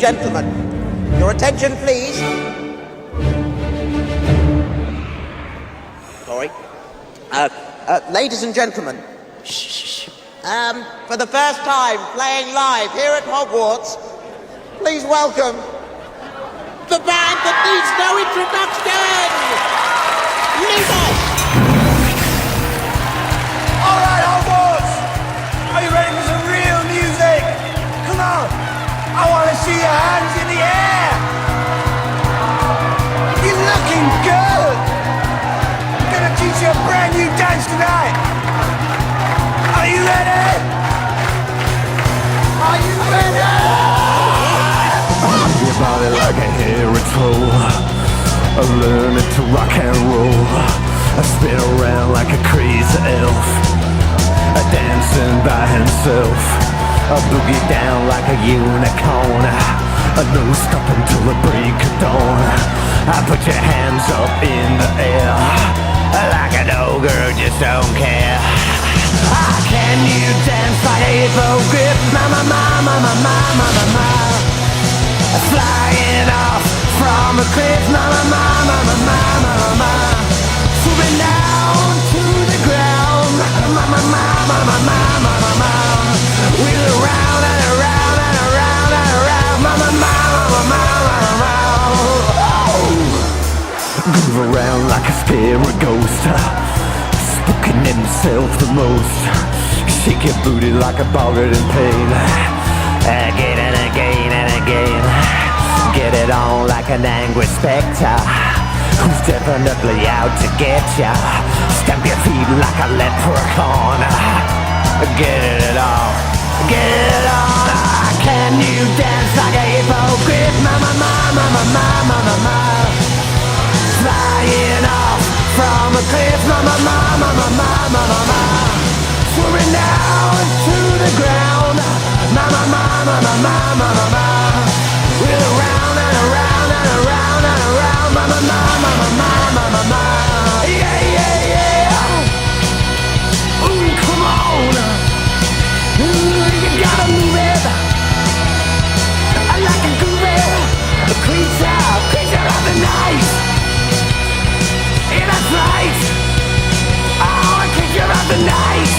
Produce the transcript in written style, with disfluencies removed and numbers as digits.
gentlemen, your attention, please. Sorry. Ladies and gentlemen, for the first time playing live here at Hogwarts, please welcome the band that needs no introduction! Lumos! All right, Hogwarts! Are you ready for some real music? Come on! I want to see your hands in the air! You're looking good! I'm gonna teach you a brand new dance tonight! Are you ready? Are you ready? Your body like a hairy troll, learning to rock and roll. I spin around like a crazy elf, dancing by himself. I boogie down like a unicorn, no stopping till the break of dawn. I put your hands up in the air, like an old girl just don't care. Can you dance like a hippogriff? Mama, mama, mama, mama, mama. Flying off from a cliff, mama, mama, mama, mama. Swooping down to the ground, mama, mama, mama, mama. Wheel around and around and around and around, mama, mama, mama, mama. Move around like a scary ghost, spooking himself the most. Shake your booty like a boggart in pain, again and again and again. Get it on like an angry spectre who's definitely out to get ya. Stamp your feet like a leprechaun. Get it on, get it on. Can you dance like a hippogriff? Mama, mama, mama, mama, mama. Flying off from a cliff, mama, mama, mama, mama, mama. Swimming down to the ground, mama, mama, mama, mama, mama. We're around and around and around and around, mama, mama, mama, mama, mama. Yeah, yeah, yeah. Ooh, come on. Ooh, you gotta move it. I like a groove, a creature of the night. Yeah, that's right. Oh, a creature of the night.